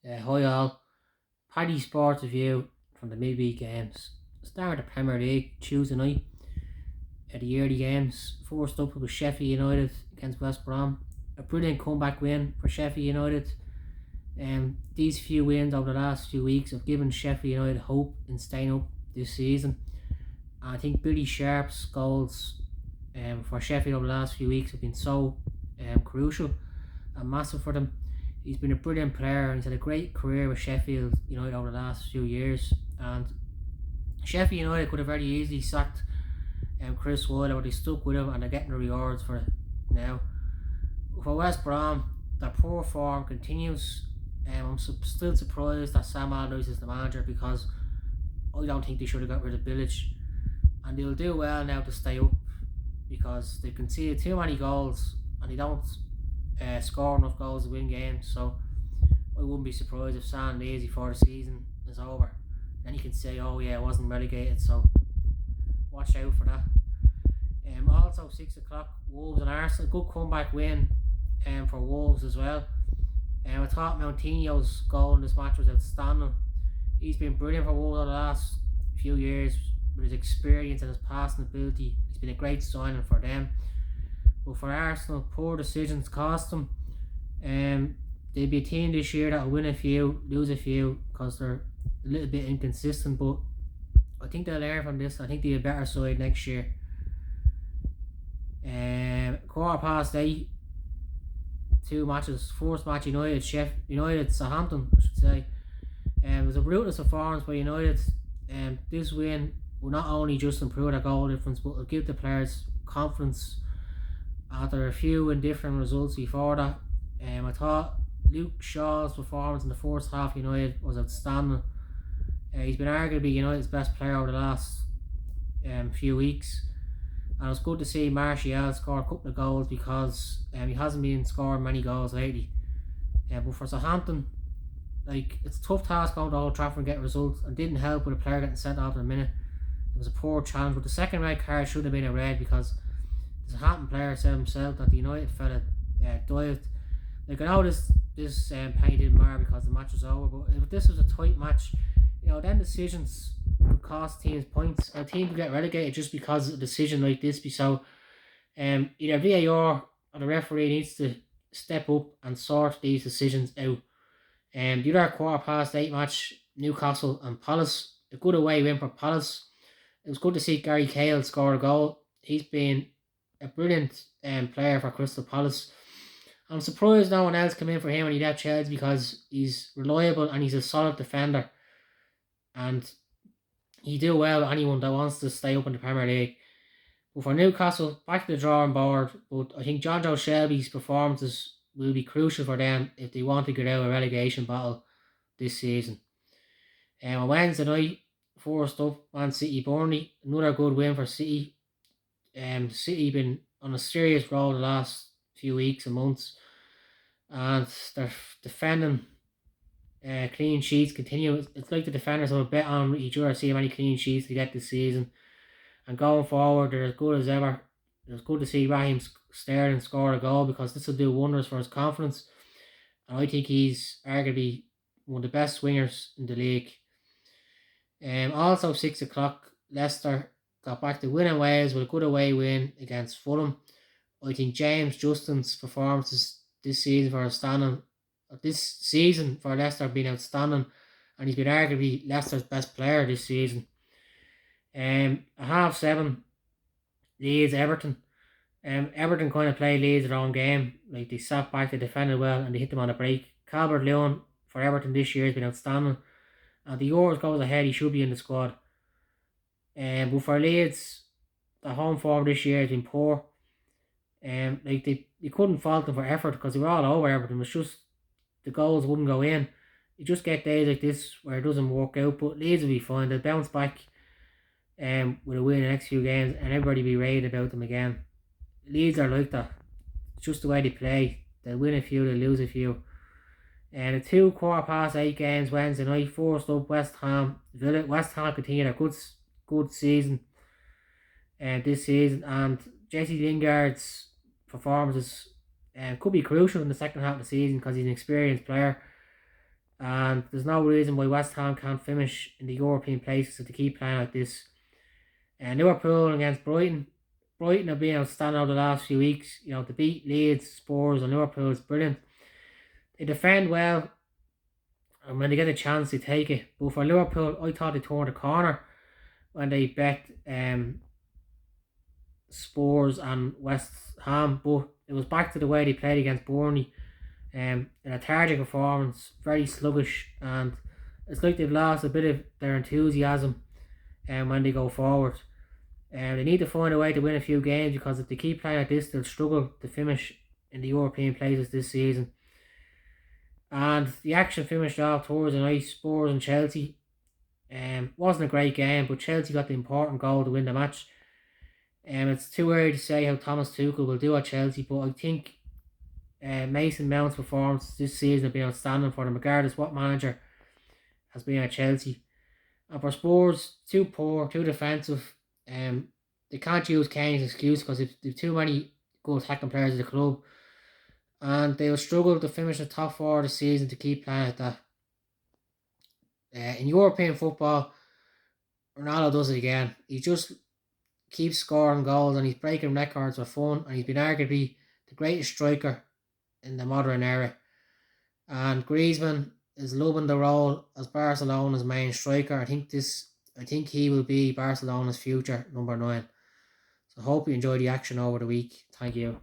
Hi all, Paddy Sports Review from the midweek games. Start of the Premier League Tuesday night at the early games. First up was Sheffield United against West Brom. A brilliant comeback win for Sheffield United. These few wins over the last few weeks have given Sheffield United hope in staying up this season. I think Billy Sharp's goals for Sheffield over the last few weeks have been so crucial and massive for them. He's been a brilliant player and he's had a great career with Sheffield United over the last few years. And Sheffield United could have very easily sacked Chris Wood, but they stuck with him and they're getting the rewards for it now. For West Brom, their poor form continues. I'm still surprised that Sam Allardyce is the manager because I don't think they should have got rid of Bilic. And they'll do well now to stay up because they've conceded too many goals and they don't score enough goals to win games. So I wouldn't be surprised if Sam leaves before the season is over. Then you can say, oh yeah, it wasn't relegated, so watch out for that. Also 6 o'clock, Wolves and Arsenal, good comeback win for Wolves as well. I thought Moutinho's goal in this match was outstanding. He's been brilliant for Wolves over the last few years with his experience and his passing ability. He's been a great signing for them. But for Arsenal, poor decisions cost them. They'll be a team this year that'll win a few, lose a few because they're a little bit inconsistent. But I think they'll learn from this. I think they'll be a better side next year. 8:15, two matches. First match, United Southampton, I should say. It was a brutal performance by United. This win will not only just improve their goal difference, but will give the players confidence after a few indifferent results before that. I thought Luke Shaw's performance in the first half United was outstanding. He's been arguably United's best player over the last few weeks. And it was good to see Martial score a couple of goals because he hasn't been scoring many goals lately. But for Southampton, it's a tough task going to Old Trafford and get results, and didn't help with a player getting sent after a minute. It was a poor challenge, but the second red card should have been a red because the Southampton player said himself that the United fella dived. I know this penny didn't matter because the match was over, but if this was a tight match, then decisions could cost teams points. A team could get relegated just because of a decision like this. So, either VAR or the referee needs to step up and sort these decisions out. The other 8:15 match, Newcastle and Palace, a good away win for Palace. It was good to see Gary Cahill score a goal. He's been a brilliant player for Crystal Palace. I'm surprised no one else came in for him when he left Chelsea because he's reliable and he's a solid defender. And he do well with anyone that wants to stay up in the Premier League. But for Newcastle, back to the drawing board. But I think John Joe Shelby's performances will be crucial for them if they want to get out of a relegation battle this season. On Wednesday night, first up, Man City Burnley, another good win for City. City been on a serious roll the last few weeks and months, and they're defending clean sheets continue. It's like the defenders have a bet on each other, see how many clean sheets they get this season. And going forward, they're as good as ever. It was good to see Raheem Sterling score a goal because this will do wonders for his confidence. And I think he's arguably one of the best swingers in the league. Also 6 o'clock, Leicester got back to winning ways with a good away win against Fulham. I think James Justin's performances this season for Leicester have been outstanding, and he's been arguably Leicester's best player this season. At 7:30, Leeds Everton. Everton kind of played Leeds their own game. They sat back, they defended well, and they hit them on a break. Calvert-Lewin for Everton this year has been outstanding. And the Euros goes ahead, he should be in the squad. But for Leeds, the home form this year has been poor. They couldn't fault them for effort because they were all over Everton. It's just the goals wouldn't go in. You just get days like this where it doesn't work out, but Leeds will be fine. They'll bounce back with a win in the next few games, and everybody will be raving about them again. Leeds are like that. It's just the way they play. They'll win a few, they'll lose a few. And the 8:15 games Wednesday night. First up, West Ham Villa. West Ham continue their good season this season, and Jesse Lingard's performances could be crucial in the second half of the season because he's an experienced player. And there's no reason why West Ham can't finish in the European places if they keep playing like this. And Liverpool against Brighton. Brighton have been outstanding over the last few weeks. You know, to beat Leeds, Spurs, and Liverpool is brilliant. They defend well, and when they get a chance, they take it. But for Liverpool, I thought they turned the corner when they bet Spurs and West Ham, but it was back to the way they played against Burnley. A lethargic performance, very sluggish, and it's like they've lost a bit of their enthusiasm when they go forward. They need to find a way to win a few games, because if they keep playing like this, they'll struggle to finish in the European places this season. And the action finished off towards the night. Spurs and Chelsea. Wasn't a great game, but Chelsea got the important goal to win the match. It's too early to say how Thomas Tuchel will do at Chelsea, but I think Mason Mount's performance this season has been outstanding for them, regardless what manager has been at Chelsea. And for Spurs, too poor, too defensive. They can't use Kane's excuse, because they've too many good attacking players at the club, and they will struggle to finish the top four of the season to keep playing like that. In European football, Ronaldo does it again. He just keeps scoring goals, and he's breaking records for fun, and he's been arguably the greatest striker in the modern era. And Griezmann is loving the role as Barcelona's main striker. I think he will be Barcelona's future number 9. So I hope you enjoy the action over the week. Thank you.